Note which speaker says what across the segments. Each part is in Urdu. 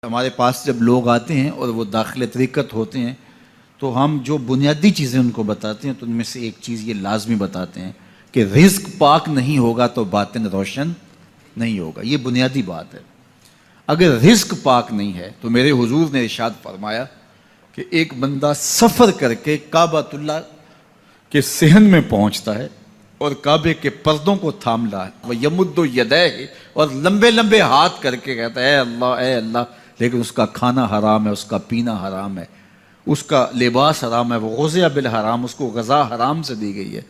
Speaker 1: ہمارے پاس جب لوگ آتے ہیں اور وہ داخل طریقت ہوتے ہیں تو ہم جو بنیادی چیزیں ان کو بتاتے ہیں تو ان میں سے ایک چیز یہ لازمی بتاتے ہیں کہ رزق پاک نہیں ہوگا تو باطن روشن نہیں ہوگا. یہ بنیادی بات ہے. اگر رزق پاک نہیں ہے تو میرے حضور نے ارشاد فرمایا کہ ایک بندہ سفر کر کے کعبۃ اللہ کے صحن میں پہنچتا ہے اور کعبے کے پردوں کو تھام لا ہے وہ یمد یدیہ اور لمبے لمبے ہاتھ کر کے کہتا ہے اے اللہ, لیکن اس کا کھانا حرام ہے, اس کا پینا حرام ہے, اس کا لباس حرام ہے, وہ غزیہ بالحرام, اس کو غذا حرام سے دی گئی ہے.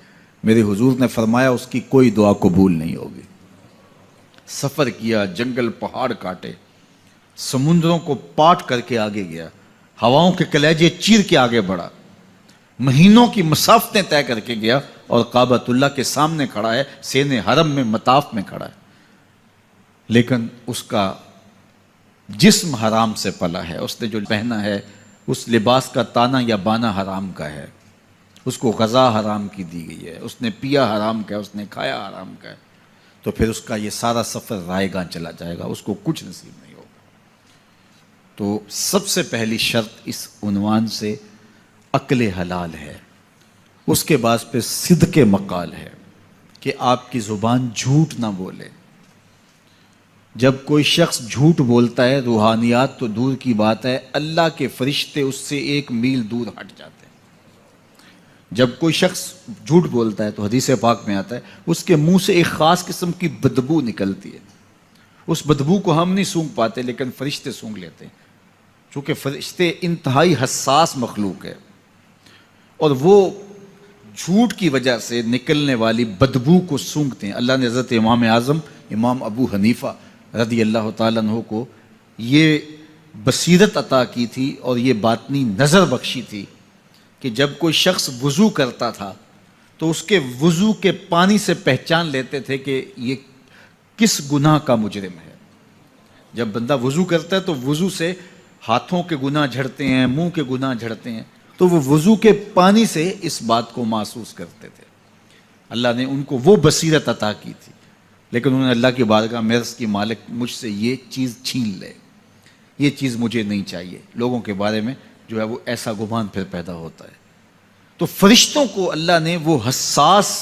Speaker 1: میرے حضور نے فرمایا اس کی کوئی دعا قبول نہیں ہوگی. سفر کیا, جنگل پہاڑ کاٹے, سمندروں کو پاٹ کر کے آگے گیا, ہواؤں کے کلیجے چیر کے آگے بڑھا, مہینوں کی مسافتیں طے کر کے گیا اور کعبۃ اللہ کے سامنے کھڑا ہے, سین حرم میں مطاف میں کھڑا ہے, لیکن اس کا جسم حرام سے پلا ہے. اس نے جو پہنا ہے اس لباس کا تانا یا بانا حرام کا ہے, اس کو غذا حرام کی دی گئی ہے, اس نے پیا حرام کا ہے, اس نے کھایا حرام کا ہے, تو پھر اس کا یہ سارا سفر رائے گاں چلا جائے گا, اس کو کچھ نصیب نہیں ہوگا. تو سب سے پہلی شرط اس عنوان سے عقل حلال ہے. اس کے بعد پھر صدق مقال ہے کہ آپ کی زبان جھوٹ نہ بولے. جب کوئی شخص جھوٹ بولتا ہے روحانیات تو دور کی بات ہے, اللہ کے فرشتے اس سے 1 میل دور ہٹ جاتے ہیں. جب کوئی شخص جھوٹ بولتا ہے تو حدیث پاک میں آتا ہے اس کے منہ سے ایک خاص قسم کی بدبو نکلتی ہے. اس بدبو کو ہم نہیں سونگھ پاتے لیکن فرشتے سونگھ لیتے ہیں, چونکہ فرشتے انتہائی حساس مخلوق ہے اور وہ جھوٹ کی وجہ سے نکلنے والی بدبو کو سونگھتے ہیں. اللہ نے حضرت امام اعظم امام ابو حنیفہ رضی اللہ تعالیٰ عنہ کو یہ بصیرت عطا کی تھی اور یہ باطنی نظر بخشی تھی کہ جب کوئی شخص وضو کرتا تھا تو اس کے وضو کے پانی سے پہچان لیتے تھے کہ یہ کس گناہ کا مجرم ہے. جب بندہ وضو کرتا ہے تو وضو سے ہاتھوں کے گناہ جھڑتے ہیں, منہ کے گناہ جھڑتے ہیں, تو وہ وضو کے پانی سے اس بات کو محسوس کرتے تھے. اللہ نے ان کو وہ بصیرت عطا کی تھی, لیکن انہوں نے اللہ کی بارگاہ میں عرض کی مالک مجھ سے یہ چیز چھین لے, یہ چیز مجھے نہیں چاہیے. لوگوں کے بارے میں جو ہے وہ ایسا گمان پھر پیدا ہوتا ہے. تو فرشتوں کو اللہ نے وہ حساس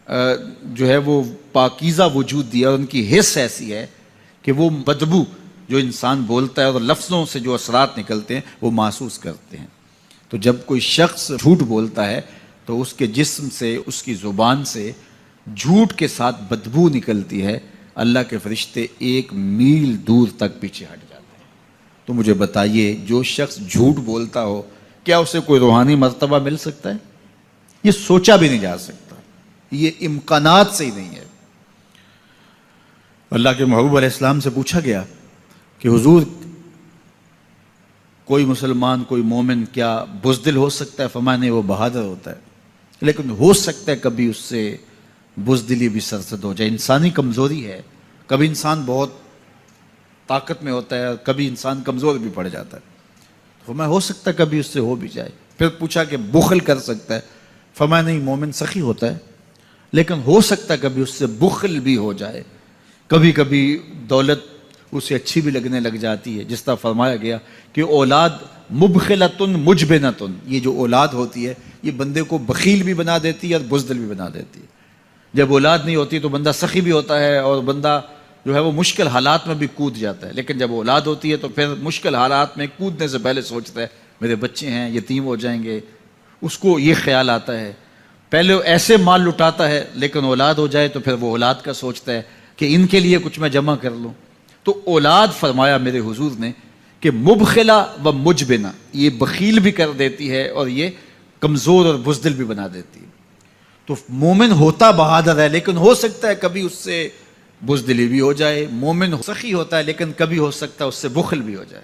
Speaker 1: جو ہے وہ پاکیزہ وجود دیا اور ان کی حس ایسی ہے کہ وہ بدبو جو انسان بولتا ہے اور لفظوں سے جو اثرات نکلتے ہیں وہ محسوس کرتے ہیں. تو جب کوئی شخص جھوٹ بولتا ہے تو اس کے جسم سے, اس کی زبان سے جھوٹ کے ساتھ بدبو نکلتی ہے. اللہ کے فرشتے 1 میل دور تک پیچھے ہٹ جاتے ہیں. تو مجھے بتائیے جو شخص جھوٹ بولتا ہو کیا اسے کوئی روحانی مرتبہ مل سکتا ہے؟ یہ سوچا بھی نہیں جا سکتا, یہ امکانات سے ہی نہیں ہے. اللہ کے محبوب علیہ السلام سے پوچھا گیا کہ حضور کوئی مسلمان کوئی مومن کیا بزدل ہو سکتا ہے؟ فرمایا نہیں, وہ بہادر ہوتا ہے, لیکن ہو سکتا ہے کبھی اس سے بزدلی بھی سرزد ہو جائے. انسانی کمزوری ہے, کبھی انسان بہت طاقت میں ہوتا ہے, کبھی انسان کمزور بھی پڑ جاتا ہے. فرمایا ہو سکتا ہے کبھی اس سے ہو بھی جائے. پھر پوچھا کہ بخل کر سکتا ہے؟ فرمایا نہیں, مومن سخی ہوتا ہے لیکن ہو سکتا ہے کبھی اس سے بخل بھی ہو جائے. کبھی کبھی دولت اسے اچھی بھی لگنے لگ جاتی ہے. جس طرح فرمایا گیا کہ اولاد مبخلتن مجبنتن, یہ جو اولاد ہوتی ہے یہ بندے کو بخیل بھی بنا دیتی ہے اور بزدل بھی بنا دیتی ہے. جب اولاد نہیں ہوتی تو بندہ سخی بھی ہوتا ہے اور بندہ جو ہے وہ مشکل حالات میں بھی کود جاتا ہے, لیکن جب اولاد ہوتی ہے تو پھر مشکل حالات میں کودنے سے پہلے سوچتا ہے میرے بچے ہیں یتیم ہو جائیں گے. اس کو یہ خیال آتا ہے, پہلے ایسے مال لٹاتا ہے لیکن اولاد ہو جائے تو پھر وہ اولاد کا سوچتا ہے کہ ان کے لیے کچھ میں جمع کر لوں. تو اولاد فرمایا میرے حضور نے کہ مبخلہ و مجبنہ, یہ بخیل بھی کر دیتی ہے اور یہ کمزور اور بزدل بھی بنا دیتی ہے. تو مومن ہوتا بہادر ہے لیکن ہو سکتا ہے کبھی اس سے بزدلی بھی ہو جائے. مومن سخی ہوتا ہے لیکن کبھی ہو سکتا ہے اس سے بخل بھی ہو جائے.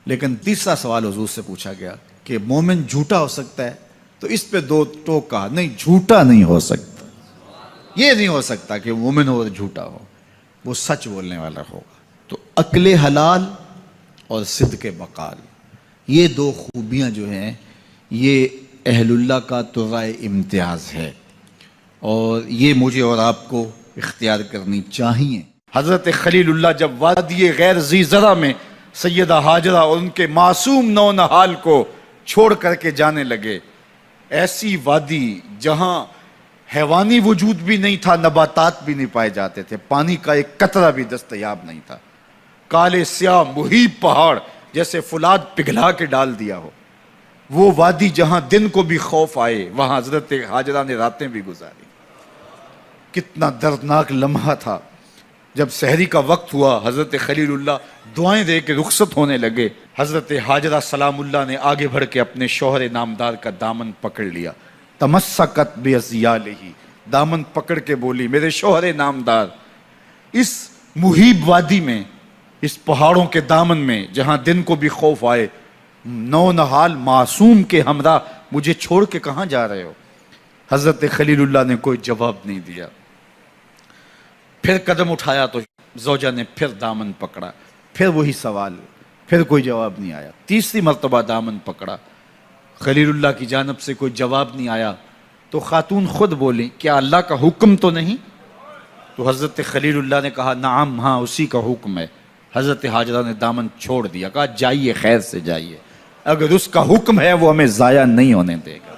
Speaker 1: لیکن تیسرا سوال حضور سے پوچھا گیا کہ مومن جھوٹا ہو سکتا ہے؟ تو اس پہ 2 ٹوک کہا, نہیں جھوٹا نہیں ہو سکتا. یہ نہیں ہو سکتا کہ مومن ہو اور جھوٹا ہو, وہ سچ بولنے والا ہوگا. تو عقل حلال اور صدق مقال, یہ 2 خوبیاں جو ہیں یہ اہل اللہ کا طرائے امتیاز ہے اور یہ مجھے اور آپ کو اختیار کرنی چاہیے. حضرت خلیل اللہ جب وادی غیر ذی زرع میں سیدہ ہاجرہ اور ان کے معصوم نونہال کو چھوڑ کر کے جانے لگے. ایسی وادی جہاں حیوانی وجود بھی نہیں تھا، نباتات بھی نہیں پائے جاتے تھے، پانی کا ایک قطرہ بھی دستیاب نہیں تھا. کالے سیاہ مہیب پہاڑ جیسے فولاد پگھلا کے ڈال دیا ہو. وہ وادی جہاں دن کو بھی خوف آئے، وہاں حضرت ہاجرہ نے راتیں بھی گزاری. کتنا دردناک لمحہ تھا. جب سحری کا وقت ہوا، حضرت خلیل اللہ دعائیں دے کے رخصت ہونے لگے. حضرت ہاجرہ سلام اللہ نے آگے بڑھ کے اپنے شوہر نامدار کا دامن پکڑ لیا. تمسکت بعضیالہ، دامن پکڑ کے بولی میرے شوہر نامدار، اس مہیب وادی میں، اس پہاڑوں کے دامن میں جہاں دن کو بھی خوف آئے، نونہال معصوم کے ہمراہ مجھے چھوڑ کے کہاں جا رہے ہو؟ حضرت خلیل اللہ نے کوئی جواب نہیں دیا. پھر قدم اٹھایا تو زوجہ نے پھر دامن پکڑا، پھر وہی سوال، پھر کوئی جواب نہیں آیا. تیسری مرتبہ دامن پکڑا، خلیل اللہ کی جانب سے کوئی جواب نہیں آیا. تو خاتون خود بولی کیا اللہ کا حکم تو نہیں؟ تو حضرت خلیل اللہ نے کہا نعم، ہاں اسی کا حکم ہے. حضرت ہاجرہ نے دامن چھوڑ دیا، کہا جائیے، خیر سے جائیے، اگر اس کا حکم ہے وہ ہمیں ضائع نہیں ہونے دے گا.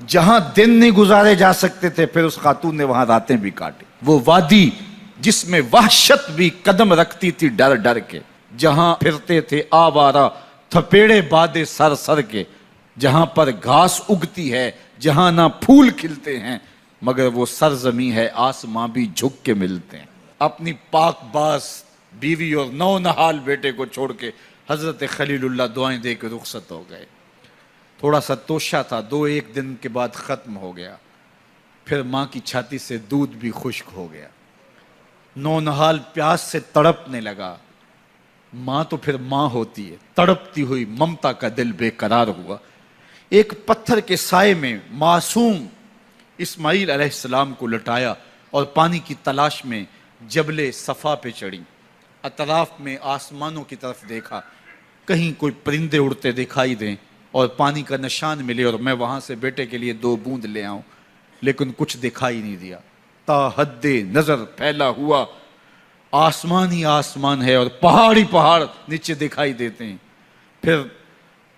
Speaker 1: جہاں دن نہیں گزارے جا سکتے تھے پھر اس خاتون نے وہاں راتیں بھی کاٹی. وہ وادی جس میں وحشت بھی قدم رکھتی تھی ڈر ڈر کے، جہاں پھرتے تھے آوارہ تھپیڑے بادے سر سر کے، جہاں پر گھاس اگتی ہے، جہاں نہ پھول کھلتے ہیں، مگر وہ سرزمین ہے آسماں بھی جھک کے ملتے ہیں. اپنی پاک باز بیوی اور نونہال بیٹے کو چھوڑ کے حضرت خلیل اللہ دعائیں دے کے رخصت ہو گئے. تھوڑا سا توشہ تھا، 2-1 دن کے بعد ختم ہو گیا. پھر ماں کی چھاتی سے دودھ بھی خشک ہو گیا. نونہال پیاس سے تڑپنے لگا. ماں تو پھر ماں ہوتی ہے، تڑپتی ہوئی ممتا کا دل بے قرار ہوا. ایک پتھر کے سائے میں معصوم اسماعیل علیہ السلام کو لٹایا اور پانی کی تلاش میں جبل صفا پہ چڑھی. اطراف میں آسمانوں کی طرف دیکھا، کہیں کوئی پرندے اڑتے دکھائی دیں اور پانی کا نشان ملے اور میں وہاں سے بیٹے کے لیے 2 بوند لے آؤں، لیکن کچھ دکھائی نہیں دیا. تا حد نظر پھیلا ہوا آسمان ہی آسمان ہے اور پہاڑ ہی پہاڑ نیچے دکھائی دیتے ہیں. پھر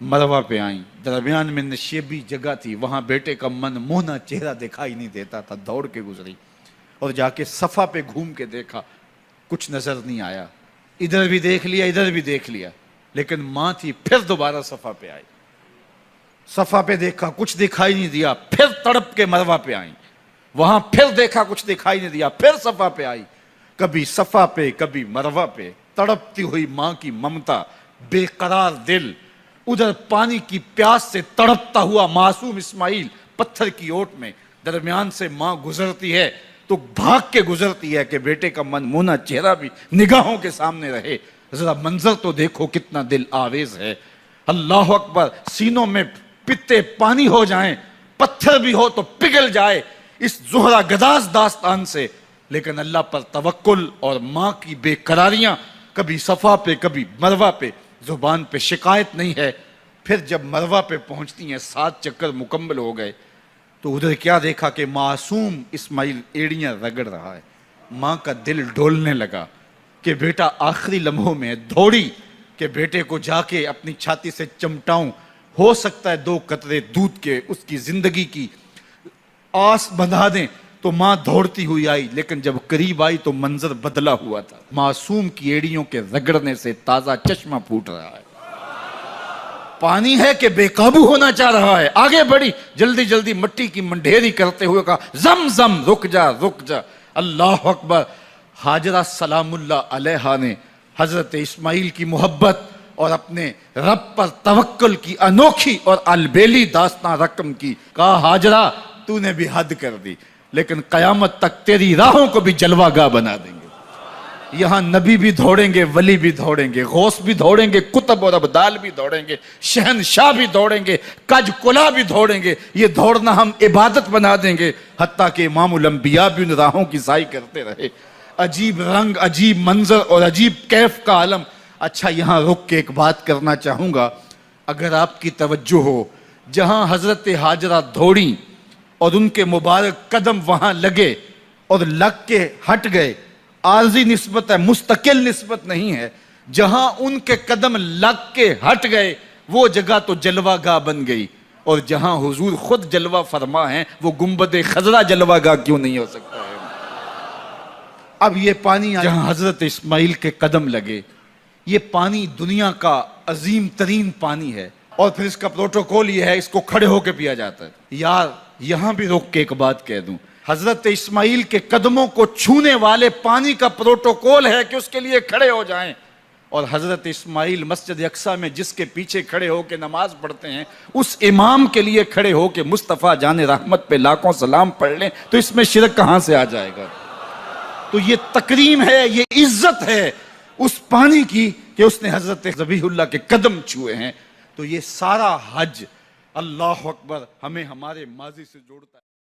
Speaker 1: مروہ پہ آئیں، درمیان میں نشیبی جگہ تھی، وہاں بیٹے کا من موہنا چہرہ دکھائی نہیں دیتا تھا. دوڑ کے گزری اور جا کے صفا پہ گھوم کے دیکھا، کچھ نظر نہیں آیا. ادھر بھی دیکھ لیا، ادھر بھی دیکھ لیا، لیکن ماں تھی. پھر دوبارہ صفا پہ آئی، صفا پہ دیکھا، کچھ دکھائی نہیں دیا. پھر تڑپ کے مروہ پہ آئیں، وہاں پھر دیکھا، کچھ دکھائی نہیں دیا. پھر صفا پہ آئی، کبھی صفا پہ کبھی مروہ پہ. تڑپتی ہوئی ماں کی ممتا، بے قرار دل. ادھر پانی کی پیاس سے تڑپتا ہوا معصوم اسماعیل پتھر کی اوٹ میں. درمیان سے ماں گزرتی ہے تو بھاگ کے گزرتی ہے کہ بیٹے کا من مونا چہرہ بھی نگاہوں کے سامنے رہے. ذرا منظر تو دیکھو کتنا دل آویز ہے. اللہ اکبر، سینوں میں پتے پانی ہو جائیں، پتھر بھی ہو تو پگھل جائے اس زہرہ گداز داستان سے. لیکن اللہ پر توکل اور ماں کی بے قراریاں، کبھی صفا پہ کبھی مروہ پہ، زبان پہ شکایت نہیں ہے. پھر جب مروہ پہ پہنچتی ہیں، 7 چکر مکمل ہو گئے، تو ادھر کیا دیکھا کہ معصوم اسماعیل ایڑیاں رگڑ رہا ہے. ماں کا دل ڈولنے لگا کہ بیٹا آخری لمحوں میں. دوڑی کہ بیٹے کو جا کے اپنی چھاتی سے چمٹاؤں، ہو سکتا ہے 2 قطرے دودھ کے اس کی زندگی کی آس بندھا دیں. تو ماں دوڑتی ہوئی آئی، لیکن جب قریب آئی تو منظر بدلا ہوا تھا. معصوم کی ایڑیوں کے رگڑنے سے تازہ چشمہ پھوٹ رہا ہے. پانی ہے کہ بے قابو ہونا چاہ رہا ہے. آگے بڑھی، جلدی جلدی مٹی کی منڈھیری کرتے ہوئے کہا زم زم، رک جا رک جا. اللہ اکبر. ہاجرہ سلام اللہ علیہا نے حضرت اسماعیل کی محبت اور اپنے رب پر توکل کی انوکھی اور البیلی داستان رقم کی. کہا ہاجرہ تو نے بھی حد کر دی، لیکن قیامت تک تیری راہوں کو بھی جلوہ گاہ بنا دیں گے. یہاں نبی بھی دوڑیں گے، ولی بھی دوڑیں گے، غوث بھی دوڑیں گے، کتب اور ابدال بھی دوڑیں گے، شہنشاہ بھی دوڑیں گے، کج کلا بھی دوڑیں گے. یہ دوڑنا ہم عبادت بنا دیں گے، حتیٰ کہ امام الانبیاء بھی ان راہوں کی سائی کرتے رہے. عجیب رنگ، عجیب منظر اور عجیب کیف کا عالم. اچھا، یہاں رک کے ایک بات کرنا چاہوں گا، اگر آپ کی توجہ ہو. جہاں حضرت ہاجرہ دوڑیں اور ان کے مبارک قدم وہاں لگے اور لگ کے ہٹ گئے، عارضی نسبت ہے، مستقل نسبت نہیں ہے. جہاں ان کے قدم لگ کے ہٹ گئے وہ جگہ تو جلوہ گاہ بن گئی، اور جہاں حضور خود جلوہ فرما ہیں وہ گنبد خضرا جلوہ گاہ کیوں نہیں ہو سکتا ہے؟ اب یہ پانی جہاں حضرت اسماعیل کے قدم لگے، یہ پانی دنیا کا عظیم ترین پانی ہے، اور پھر اس کا پروٹوکول یہ ہے، اس کو کھڑے ہو کے پیا جاتا ہے۔ یار یہاں بھی روک کے ایک بات کہہ دوں، حضرت اسماعیل کے قدموں کو چھونے والے پانی کا پروٹوکول ہے کہ اس کے لیے کھڑے ہو جائیں، اور حضرت اسماعیل مسجد اقصیٰ میں جس کے پیچھے کھڑے ہو کے نماز پڑھتے ہیں اس امام کے لیے کھڑے ہو کے مصطفیٰ جان رحمت پہ لاکھوں سلام پڑھ لیں تو اس میں شرک کہاں سے آ جائے گا؟ تو یہ تکریم ہے، یہ عزت ہے اس پانی کی کہ اس نے حضرت ذبیح اللہ کے قدم چھوئے ہیں۔ تو یہ سارا حج، اللہ اکبر، ہمیں ہمارے ماضی سے جوڑتا ہے۔